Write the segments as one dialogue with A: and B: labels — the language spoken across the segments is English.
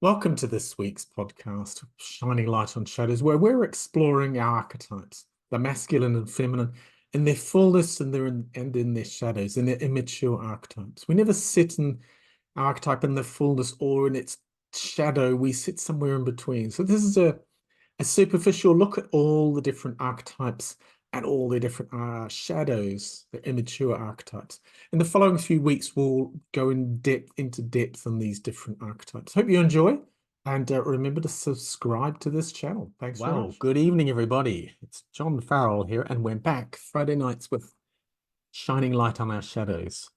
A: Welcome to this week's podcast, Shining Light on Shadows, where we're exploring our archetypes, the masculine and feminine, in their fullness and in their shadows, in their immature archetypes. We never sit in archetype in the fullness or in its shadow. We sit somewhere in between. So this is a superficial look at all the different archetypes and all the different shadows, the immature archetypes. In the following few weeks, we'll go into depth on these different archetypes. Hope you enjoy, and remember to subscribe to this channel. Thanks very
B: Well,
A: much.
B: good evening, everybody. It's John Farrell here, and we're back Friday nights with Shining Light on Our Shadows.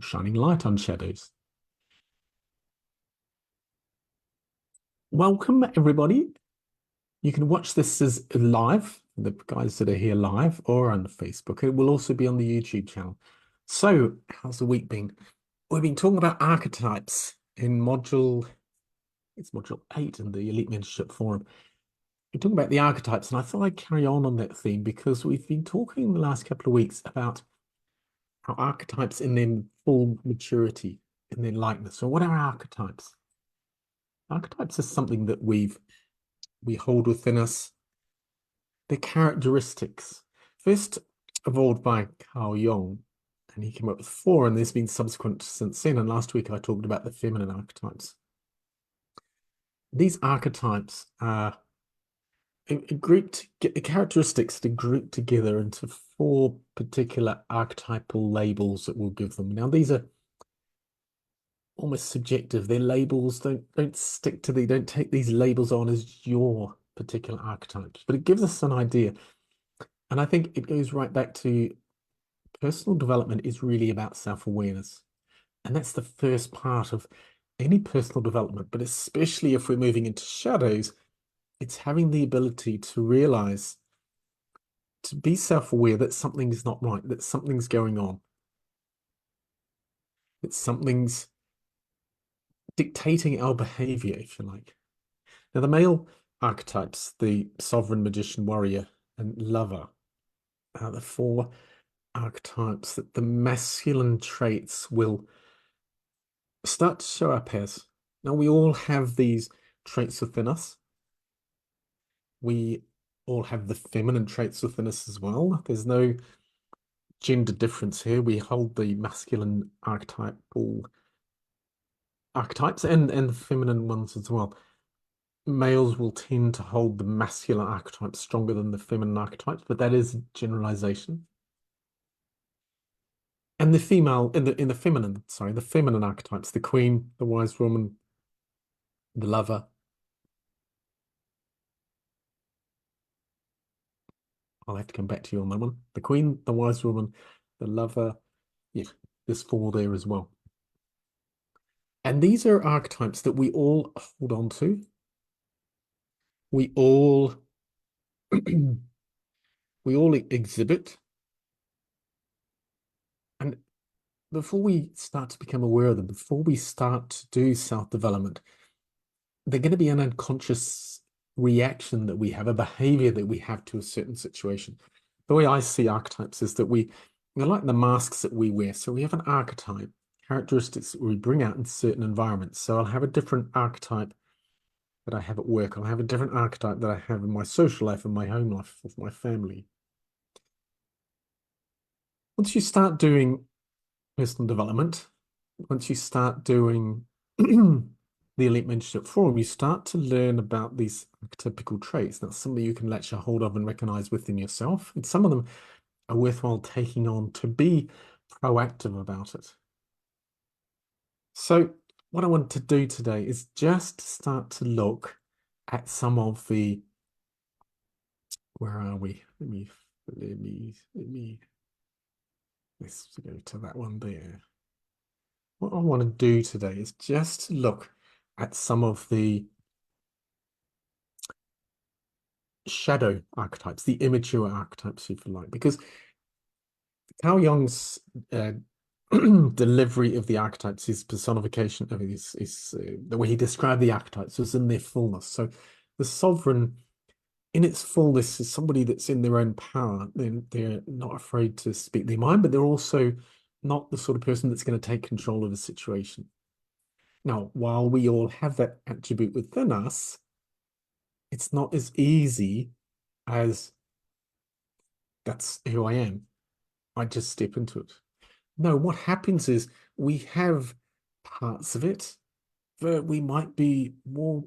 B: Shining Light on Shadows. Welcome, everybody. You can watch this as live, the guys that are here live, or on Facebook. It will also be on the YouTube channel. So, how's the week been? We've been talking about archetypes in it's module 8 in the Elite Mentorship Forum. We're talking about the archetypes, and I thought I'd carry on that theme because we've been talking in the last couple of weeks about how archetypes in their full maturity, in their likeness. So what are archetypes? Archetypes is something that we hold within us. They're characteristics. First evolved by Carl Jung, and he came up with 4, and there's been subsequent since then. And last week I talked about the feminine archetypes. These archetypes are characteristics to group together into 4 particular archetypal labels that we'll give them. Now, these are almost subjective. Their labels don't stick to don't take these labels on as your particular archetypes, but it gives us an idea. And I think it goes right back to personal development is really about self-awareness. And that's the first part of any personal development, but especially if we're moving into shadows, it's having the ability to realize, to be self-aware that something's not right, that something's going on, that something's dictating our behavior, if you like. Now, the male archetypes, the sovereign, magician, warrior, and lover, are the 4 archetypes that the masculine traits will start to show up as. Now, we all have these traits within us. We all have the feminine traits within us as well. There's no gender difference here. We hold the masculine archetypes and the feminine ones as well. Males will tend to hold the masculine archetypes stronger than the feminine archetypes, but that is a generalization. And the female in the feminine, sorry, the feminine archetypes, the queen, the wise woman, the lover. I'll have to come back to you on that one. The queen, the wise woman, the lover. Yeah, there's 4 there as well. And these are archetypes that we all hold on to. We all we all exhibit. And before we start to become aware of them, before we start to do self-development, they're going to be an unconscious reaction that we have, a behavior that we have to a certain situation. The way I see archetypes is that they're like the masks that we wear. So we have an archetype, characteristics that we bring out in certain environments. So I'll have a different archetype that I have at work. I'll have a different archetype that I have in my social life, in my home life, with my family. Once you start doing personal development, once you start doing the Elite Mentorship Forum, you start to learn about these archetypical traits. That's something you can latch a hold of and recognize within yourself. And some of them are worthwhile taking on to be proactive about it. So what I want to do today is just start to look at some of the, where are we? Let's go to that one there. What I want to do today is just look at some of the shadow archetypes, the immature archetypes, if you like, because Carl Jung's delivery of the archetypes, his personification of the way he described the archetypes was in their fullness. So the sovereign, in its fullness, is somebody that's in their own power. They're not afraid to speak their mind, but they're also not the sort of person that's going to take control of a situation. Now, while we all have that attribute within us, it's not as easy as that's who I am. I just step into it. No, what happens is we have parts of it, but we might be more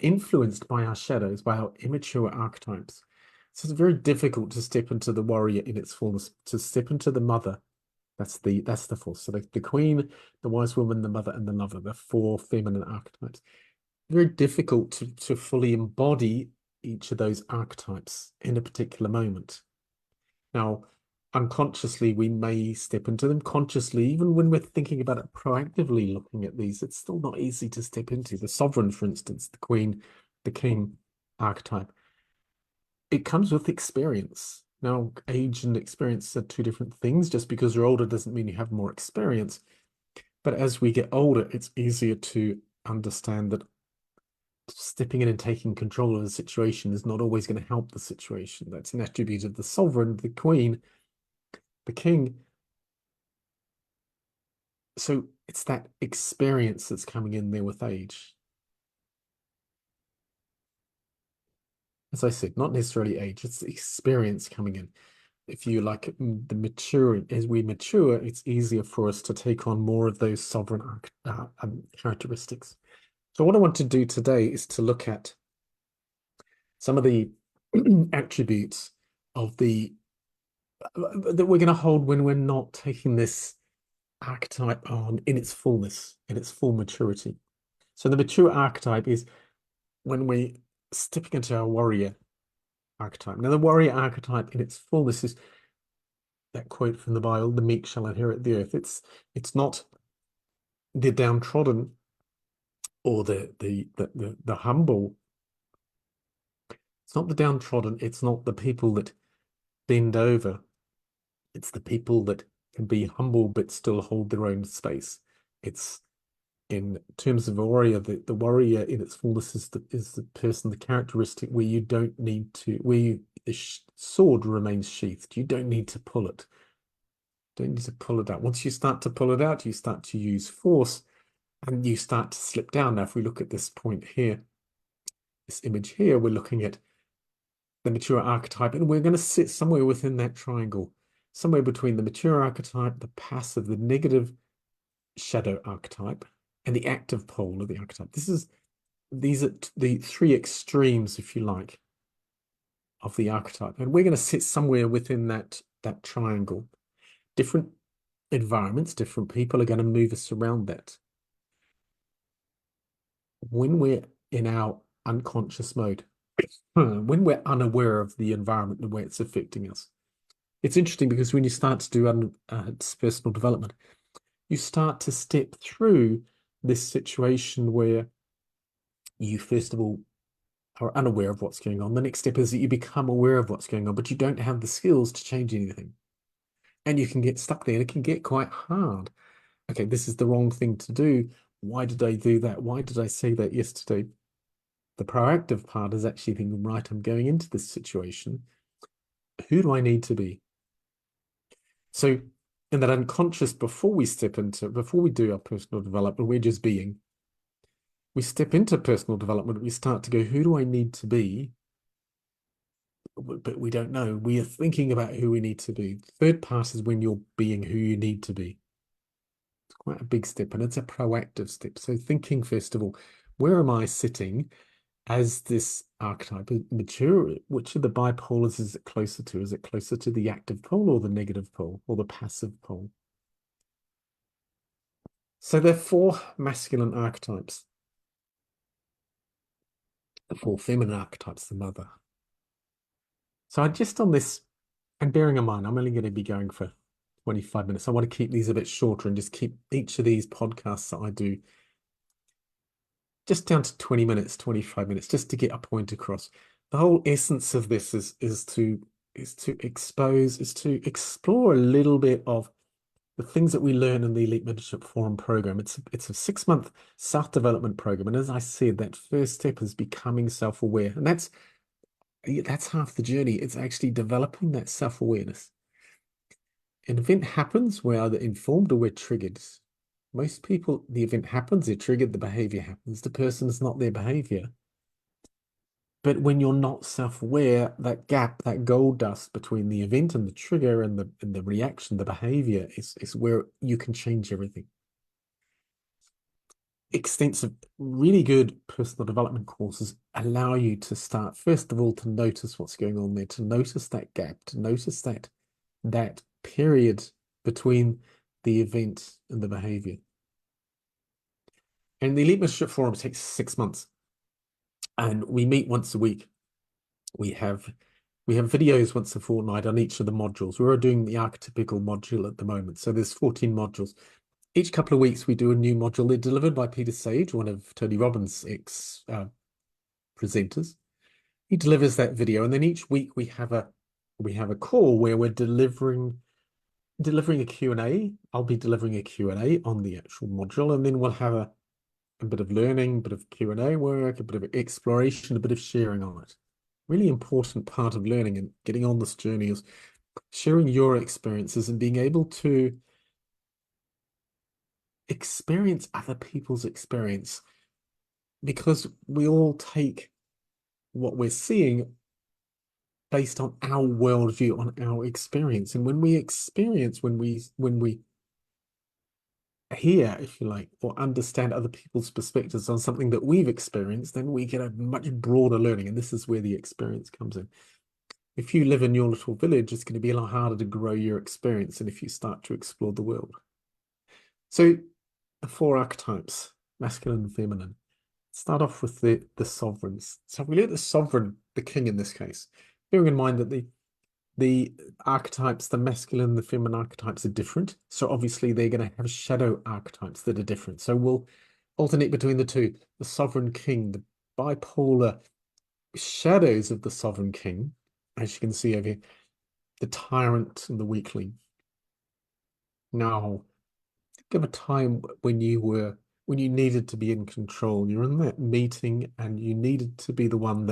B: influenced by our shadows, by our immature archetypes. So it's very difficult to step into the warrior in its fullness, to step into the mother. That's the force. So the queen, the wise woman, the mother, and the lover, the four feminine archetypes. Very difficult to fully embody each of those archetypes in a particular moment. Now, unconsciously, we may step into them. Consciously, even when we're thinking about it proactively looking at these, it's still not easy to step into. The sovereign, for instance, the queen, the king archetype, it comes with experience. Now, age and experience are two different things. Just because you're older doesn't mean you have more experience. But as we get older, it's easier to understand that stepping in and taking control of the situation is not always going to help the situation. That's an attribute of the sovereign, the queen, the king. So it's that experience that's coming in there with age. As I said, not necessarily age, it's the experience coming in. If you like the maturing, as we mature, it's easier for us to take on more of those sovereign characteristics. So what I want to do today is to look at some of the attributes of the that we're going to hold when we're not taking this archetype on in its fullness, in its full maturity. So the mature archetype is when we're stepping into our warrior archetype. Now, the warrior archetype in its fullness is that quote from the Bible: "The meek shall inherit the earth." It's not the downtrodden or the humble. It's not the downtrodden. It's not the people that bend over. It's the people that can be humble but still hold their own space. It's in terms of a warrior, the warrior in its fullness is the person, the characteristic where you don't need to, the sword remains sheathed. You don't need to pull it. Don't need to pull it out. Once you start to pull it out, you start to use force and you start to slip down. Now, if we look at this point here, this image here, we're looking at the mature archetype, and we're going to sit somewhere within that triangle, somewhere between the mature archetype, the passive, the negative shadow archetype, and the active pole of the archetype. These are the three extremes, if you like, of the archetype. And we're going to sit somewhere within that triangle. Different environments, different people are going to move us around that. When we're in our unconscious mode, when we're unaware of the environment, the way it's affecting us, it's interesting because when you start to do personal development, you start to step through this situation where you, first of all, are unaware of what's going on. The next step is that you become aware of what's going on, but you don't have the skills to change anything. And you can get stuck there, and it can get quite hard. Okay, this is the wrong thing to do. Why did I do that? Why did I say that yesterday? The proactive part is actually thinking, right, I'm going into this situation. Who do I need to be? So in that unconscious, before we do our personal development, we're just being. We step into personal development, we start to go, who do I need to be? But we don't know. We are thinking about who we need to be. The third part is when you're being who you need to be. It's quite a big step, and it's a proactive step. So thinking, first of all, where am I sitting as this archetype mature? Which of the bipolars is it closer to? Is it closer to the active pole or the negative pole or the passive pole? So there are four masculine archetypes. The four feminine archetypes, the mother. So I just on this, and bearing in mind, I'm only going to be going for 25 minutes. I want to keep these a bit shorter and just keep each of these podcasts that I do just down to 20 minutes, 25 minutes, just to get a point across. The whole essence of this is to explore a little bit of the things that we learn in the Elite Mentorship Forum program. It's a 6-month self-development program. And as I said, that first step is becoming self-aware. And that's half the journey. It's actually developing that self-awareness. An event happens, we're either informed or we're triggered. Most people, the event happens, they're triggered, the behavior happens. The person's not their behavior. But when you're not self-aware, that gap, that gold dust between the event and the trigger and the reaction, the behavior is where you can change everything. Extensive, really good personal development courses allow you to start, first of all, to notice what's going on there, to notice that gap, to notice that period between the event and the behavior. And the Elite Mentorship Forum takes 6 months, and we meet once a week. We have videos once a fortnight on each of the modules. We're doing the archetypical module at the moment, so there's 14 modules. Each couple of weeks, we do a new module. They're delivered by Peter Sage, one of Tony Robbins' presenters. He delivers that video, and then each week we have a call where we're delivering a Q&A. I'll be delivering a Q&A on the actual module, and then we'll have a bit of learning, a bit of Q&A work, a bit of exploration, a bit of sharing on it. Really important part of learning and getting on this journey is sharing your experiences and being able to experience other people's experience, because we all take what we're seeing based on our worldview, on our experience. And when we experience, when we hear, if you like, or understand other people's perspectives on something that we've experienced, then we get a much broader learning. And this is where the experience comes in. If you live in your little village, it's going to be a lot harder to grow your experience than if you start to explore the world. So the 4 archetypes, masculine and feminine. Start off with the sovereigns. So if we look at the sovereign, the king in this case, bearing in mind that the archetypes, the masculine and the feminine archetypes are different. So obviously they're going to have shadow archetypes that are different. So we'll alternate between the two. The sovereign king, the bipolar shadows of the sovereign king, as you can see over here, the tyrant and the weakling. Now, think of a time when you needed to be in control. You're in that meeting and you needed to be the one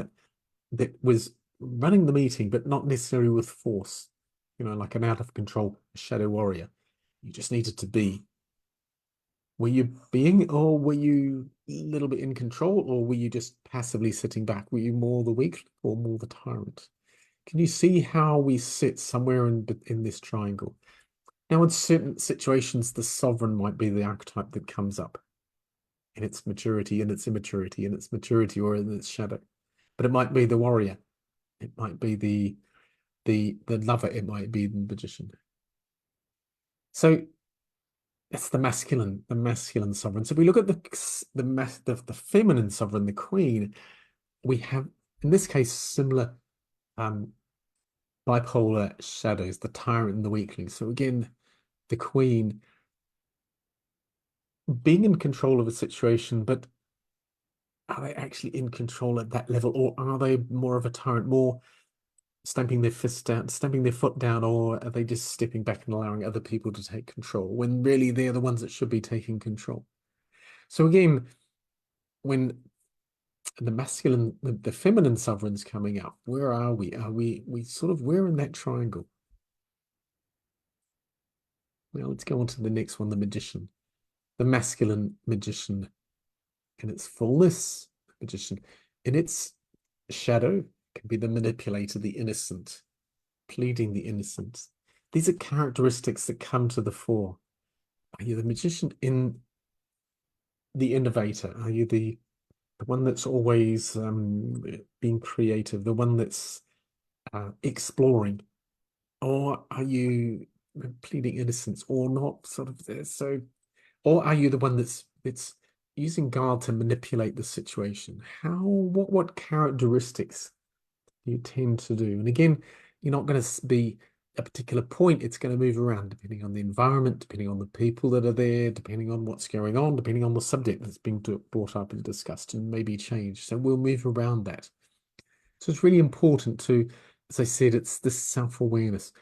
B: that was running the meeting, but not necessarily with force. Like an out of control shadow warrior. You just needed to be. Were you being, or were you a little bit in control, or were you just passively sitting back? Were you more the weakling or more the tyrant? Can you see how we sit somewhere in this triangle? Now, in certain situations, the sovereign might be the archetype that comes up in its maturity, in its immaturity, in its maturity, or in its shadow. But it might be the warrior. It might be the lover. It might be the magician. So it's the masculine sovereign. So if we look at the feminine sovereign, the queen, we have in this case similar bipolar shadows, the tyrant and the weakling. So again, the queen being in control of a situation, but are they actually in control at that level, or are they more of a tyrant, more stamping their fist down, stamping their foot down, or are they just stepping back and allowing other people to take control when really they're the ones that should be taking control? So again, when the feminine sovereign's coming up, where are we? Are we sort of, we're in that triangle. Now let's go on to the next one, the magician. The masculine magician in its fullness, magician in its shadow can be the manipulator, the innocent, pleading the innocent. These are characteristics that come to the fore. Are you the magician in the innovator? Are you the one that's always being creative, the one that's exploring? Or are you pleading innocence or not sort of there? So, or are you the one that's using guile to manipulate the situation? What characteristics do you tend to do? And again, you're not going to be a particular point. It's going to move around depending on the environment, depending on the people that are there, depending on what's going on, depending on the subject that's being brought up and discussed and maybe changed. So we'll move around that. So it's really important to, as I said, it's this self-awareness,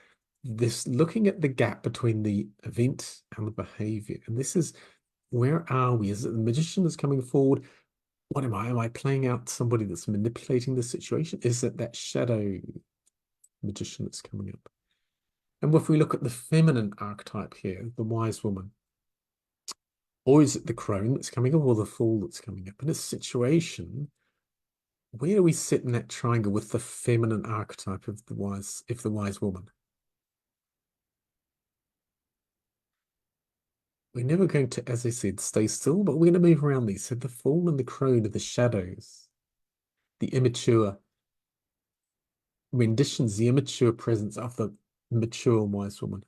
B: this looking at the gap between the event and the behavior. And this is, where are we? Is it the magician that's coming forward? What am I? Am I playing out somebody that's manipulating the situation? Is it that shadow magician that's coming up? And if we look at the feminine archetype here, the wise woman, Or is it the crone that's coming up or the fool that's coming up? In a situation, where do we sit in that triangle with the feminine archetype of the wise woman? We're never going to, as I said, stay still, but we're going to move around these. So the fool and the crone are the shadows, the immature renditions, the immature presence of the mature wise woman,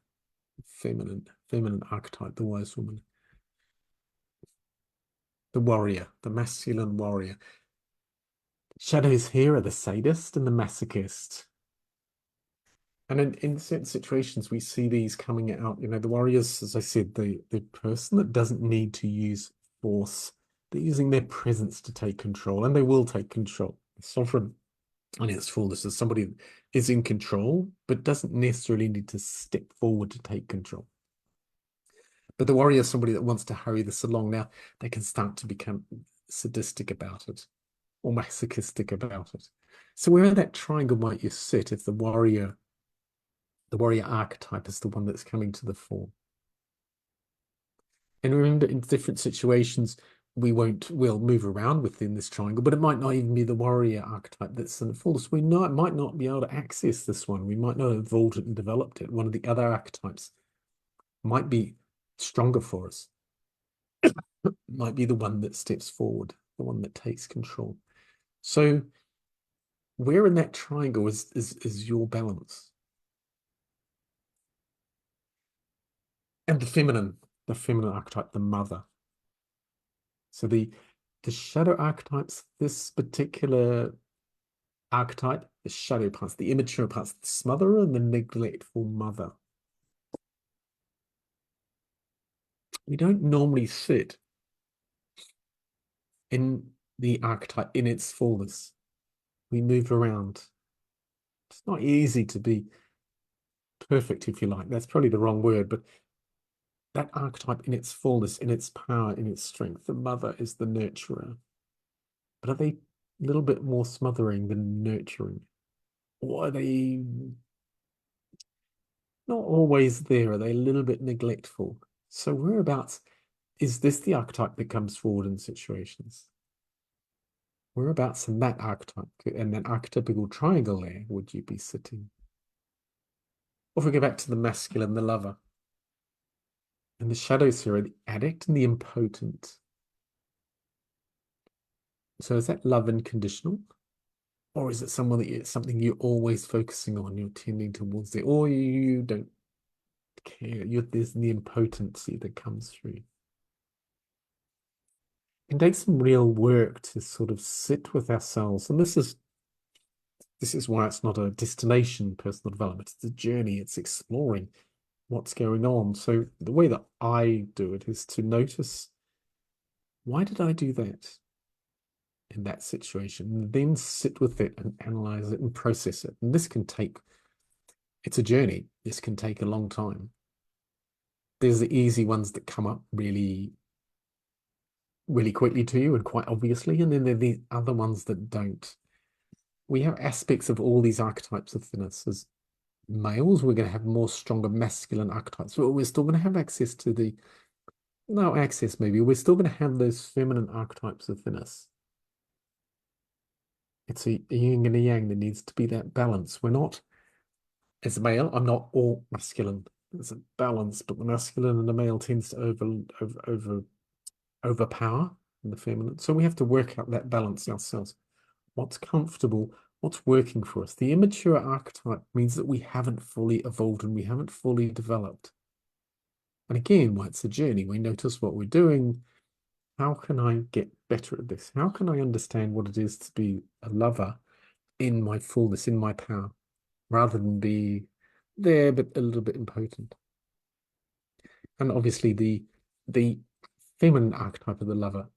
B: feminine archetype, the wise woman, the warrior, the masculine warrior. Shadows here are the sadist and the masochist. And in certain situations, we see these coming out. You know, the warriors, as I said, the person that doesn't need to use force, they're using their presence to take control, and they will take control. Sovereign and its fullness is somebody that is in control, but doesn't necessarily need to step forward to take control. But the warrior is somebody that wants to hurry this along. Now, they can start to become sadistic about it or masochistic about it. So where in that triangle might you sit if the warrior archetype is the one that's coming to the fore? And remember, in different situations, we'll move around within this triangle, but it might not even be the warrior archetype that's in the fullness. Might not be able to access this one. We might not have evolved it and developed it. One of the other archetypes might be stronger for us. Might be the one that steps forward, the one that takes control. So where in that triangle is your balance? And the feminine archetype, the mother. So the shadow archetypes, this particular archetype, the shadow parts, the immature parts, the smotherer and the neglectful mother. We don't normally sit in the archetype in its fullness. We move around. It's not easy to be perfect, if you like. That's probably the wrong word, but that archetype in its fullness, in its power, in its strength, the mother is the nurturer. But are they a little bit more smothering than nurturing? Or are they not always there? Are they a little bit neglectful? So whereabouts is this the archetype that comes forward in situations? Whereabouts in that archetype, in that archetypical triangle there, would you be sitting? Or if we go back to the masculine, the lover, and the shadows here are the addict and the impotent. So is that love unconditional? Or is it something you're always focusing on, you're tending towards it, or you don't care? There's the impotency that comes through. It can take some real work to sort of sit with ourselves. And this is why it's not a destination personal development. It's a journey. It's exploring what's going on. So the way that I do it is to notice, why did I do that in that situation? And then sit with it and analyze it and process it. And it's a journey. This can take a long time. There's the easy ones that come up really, really quickly to you and quite obviously. And then there are the other ones that don't. We have aspects of all these archetypes within us. As males, we're going to have more stronger masculine archetypes, but we're still going to have access to maybe. We're still going to have those feminine archetypes within us. It's a yin and a yang. There needs to be that balance. We're not, as a male, I'm not all masculine. There's a balance, but the masculine and the male tends to overpower the feminine. So we have to work out that balance ourselves. What's comfortable, what's working for us. The immature archetype means that we haven't fully evolved and we haven't fully developed. And again, why it's a journey, we notice what we're doing. How can I get better at this? How can I understand what it is to be a lover in my fullness, in my power, rather than be there but a little bit impotent? And obviously the feminine archetype of the lover.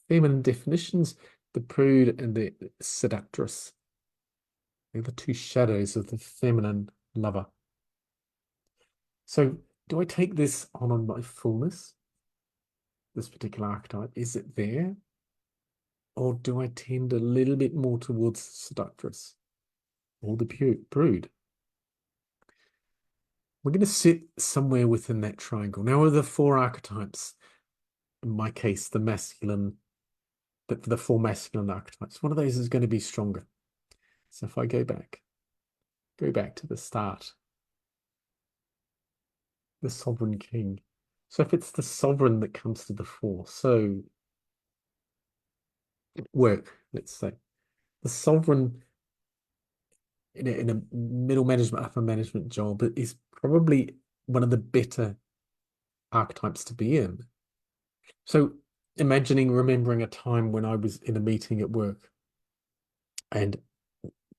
B: Feminine definitions, the prude and the seductress. They're the two shadows of the feminine lover. So do I take this on my fullness? This particular archetype, is it there? Or do I tend a little bit more towards seductress or the prude? we're going to sit somewhere within that triangle. Now, are the four archetypes, in my case, the masculine, the four masculine archetypes, one of those is going to be stronger. So if I go back to the start, the sovereign king. So if it's the sovereign that comes to the fore, so work, let's say, the sovereign in a middle management, upper management job is probably one of the better archetypes to be in. So remembering a time when I was in a meeting at work and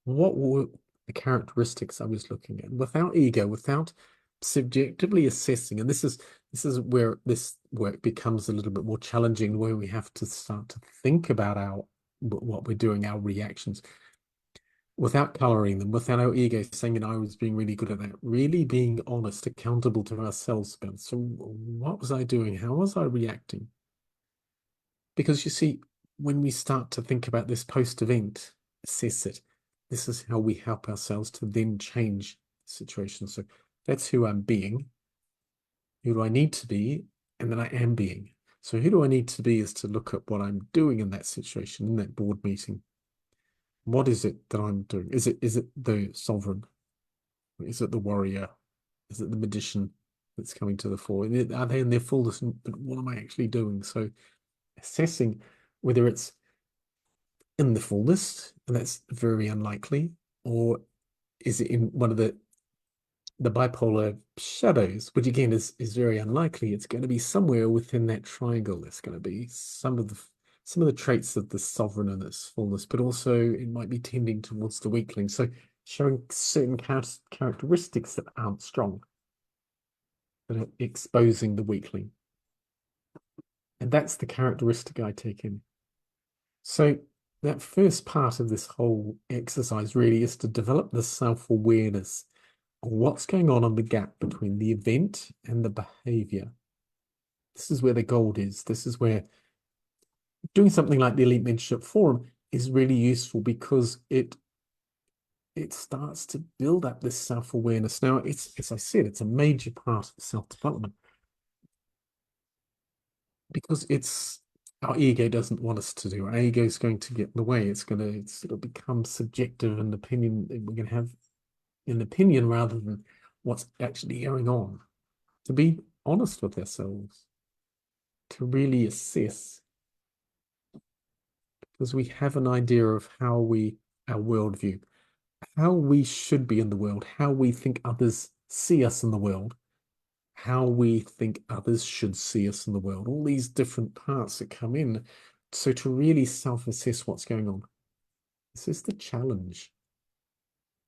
B: what were the characteristics I was looking at without ego, without subjectively assessing. And this is where this work becomes a little bit more challenging, where we have to start to think about what we're doing, our reactions, without coloring them, without our ego saying, I was being really good at that, really being honest, accountable to ourselves about, so what was I doing? How was I reacting? Because you see, when we start to think about this post-event, assess it, this is how we help ourselves to then change the situation. So that's who I'm being. Who do I need to be? And then I am being. So who do I need to be is to look at what I'm doing in that situation, in that board meeting. What is it that I'm doing? Is it the sovereign? Is it the warrior? Is it the magician that's coming to the fore? Are they in their fullness? But what am I actually doing? So assessing whether it's in the fullness, and that's very unlikely, or is it in one of the bipolar shadows, which again is very unlikely. It's going to be somewhere within that triangle. There's going to be some of the traits of the sovereign and its fullness, but also it might be tending towards the weakling. So showing certain characteristics that aren't strong, that are exposing the weakling. And that's the characteristic I take in. So that first part of this whole exercise really is to develop the self-awareness of what's going on the gap between the event and the behavior. This is where the gold is. This is where doing something like the Elite Mentorship Forum is really useful, because it starts to build up this self-awareness. Now, it's, as I said, it's a major part of self-development, because our ego doesn't want us to do. Our ego is going to get in the way. It'll become subjective and opinion. We're going to have an opinion rather than what's actually going on. To be honest with ourselves, to really assess, because we have an idea of our worldview, how we should be in the world, how we think others see us in the world, how we think others should see us in the world, all these different parts that come in. So to really self-assess what's going on, this is the challenge.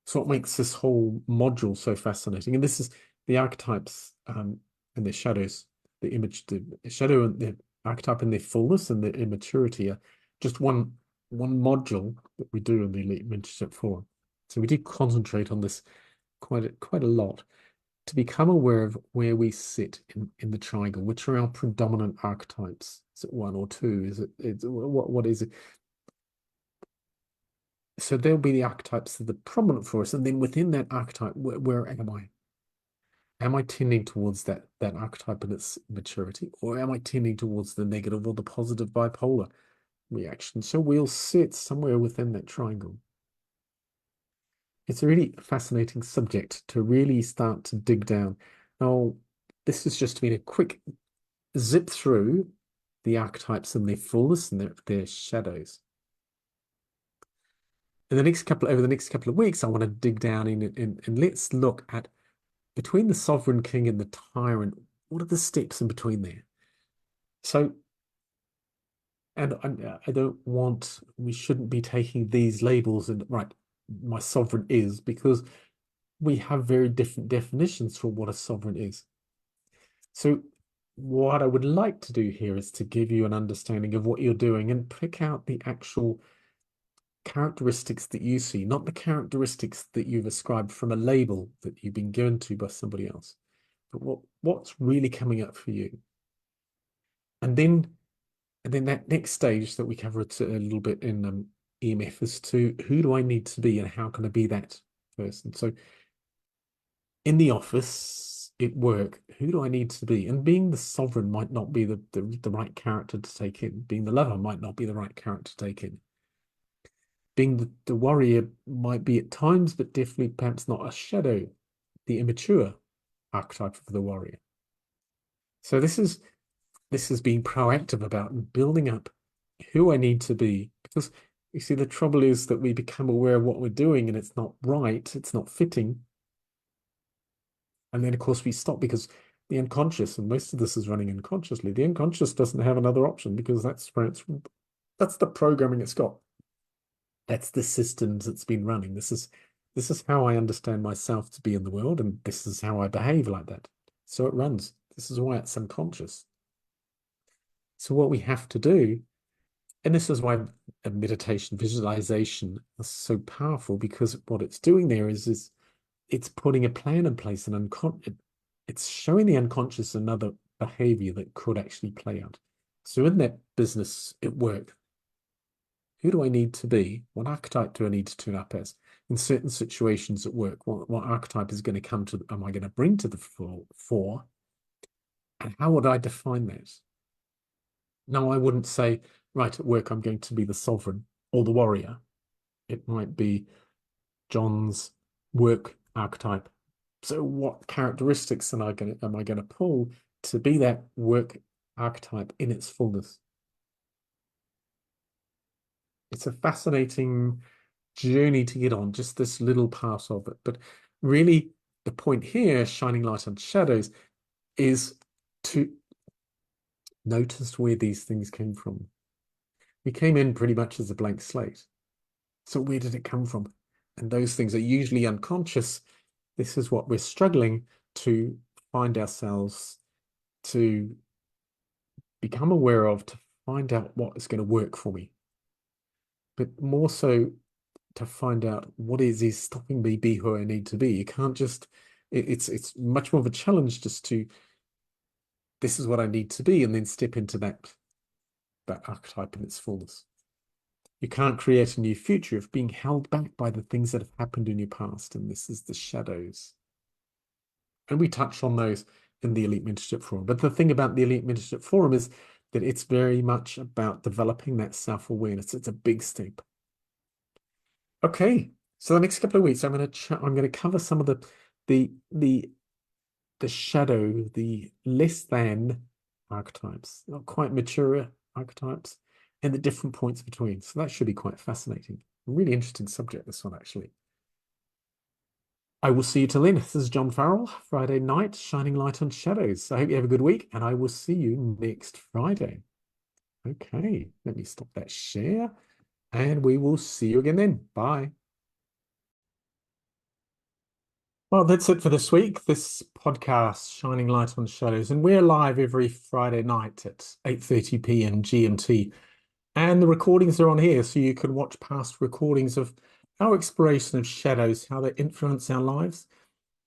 B: So what makes this whole module so fascinating, and this is the archetypes and their shadows, the shadow and the archetype in their fullness and their immaturity are just one module that we do in the Elite Mentorship Forum. So we do concentrate on this quite a lot, to become aware of where we sit in the triangle, which are our predominant archetypes. Is it one or two? What is it? So there'll be the archetypes that are prominent for us, and then within that archetype, where am I? Am I tending towards that archetype in its maturity, or am I tending towards the negative or the positive bipolar reaction? So we'll sit somewhere within that triangle. It's a really fascinating subject to really start to dig down. Now, this has just been a quick zip through the archetypes and their fullness and their shadows. Over the next couple of weeks, I want to dig down and let's look at, between the sovereign king and the tyrant, what are the steps in between there? So, and we shouldn't be taking these labels and, right, my sovereign is, because we have very different definitions for what a sovereign is. So what I would like to do here is to give you an understanding of what you're doing and pick out the actual characteristics that you see, not the characteristics that you've ascribed from a label that you've been given to by somebody else, but what's really coming up for you. And then that next stage that we covered a little bit in EMF is to, who do I need to be and how can I be that person? So in the office, at work, who do I need to be? And being the sovereign might not be the right character to take in. Being the lover might not be the right character to take in. Being the warrior might be at times, but definitely perhaps not a shadow, the immature archetype of the warrior. So this is being proactive about building up who I need to be. Because you see, the trouble is that we become aware of what we're doing and it's not right, it's not fitting. And then, of course, we stop because the unconscious, and most of this is running unconsciously, the unconscious doesn't have another option because that's where that's the programming it's got. That's the systems it's been running. This is how I understand myself to be in the world, and this is how I behave like that. So it runs. This is why it's unconscious. So what we have to do, and this is why a meditation visualization is so powerful, because what it's doing there is it's putting a plan in place, and it's showing the unconscious another behavior that could actually play out. So in that business at work, who do I need to be? What archetype do I need to turn up as? In certain situations at work, what archetype is going to come to, am I going to bring to the fore? And how would I define that? Now, I wouldn't say, right, at work, I'm going to be the sovereign or the warrior. It might be John's work archetype. So what characteristics am I going to pull to be that work archetype in its fullness? It's a fascinating journey to get on, just this little part of it. But really, the point here, shining light on shadows, is to notice where these things came from. We came in pretty much as a blank slate. So where did it come from? And those things are usually unconscious. This is what we're struggling to find ourselves, to become aware of, to find out what is going to work for me. But more so to find out what is stopping me be who I need to be. You can't just, it's much more of a challenge just to, this is what I need to be, and then step into that archetype in its fullness. You can't create a new future if being held back by the things that have happened in your past, and this is the shadows. And we touch on those in the Elite Mentorship Forum. But the thing about the Elite Mentorship Forum is that it's very much about developing that self-awareness. It's a big step. Okay, so the next couple of weeks, I'm going to cover some of the shadow, the less than archetypes, not quite mature archetypes, and the different points between. So that should be quite fascinating. A really interesting subject, this one, actually. I will see you till then. This is John Farrell, Friday night, shining light on shadows. I hope you have a good week, and I will see you next Friday. Okay, let me stop that share, and we will see you again then. Bye. Well, that's it for this week. This podcast, Shining Light on Shadows, and we're live every Friday night at 8:30 p.m. GMT. And the recordings are on here, so you can watch past recordings of our exploration of shadows, how they influence our lives.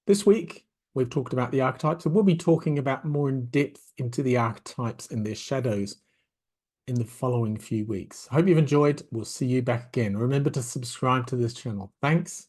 B: This week, we've talked about the archetypes, and we'll be talking about more in depth into the archetypes and their shadows in the following few weeks. I hope you've enjoyed. We'll see you back again. Remember to subscribe to this channel. Thanks.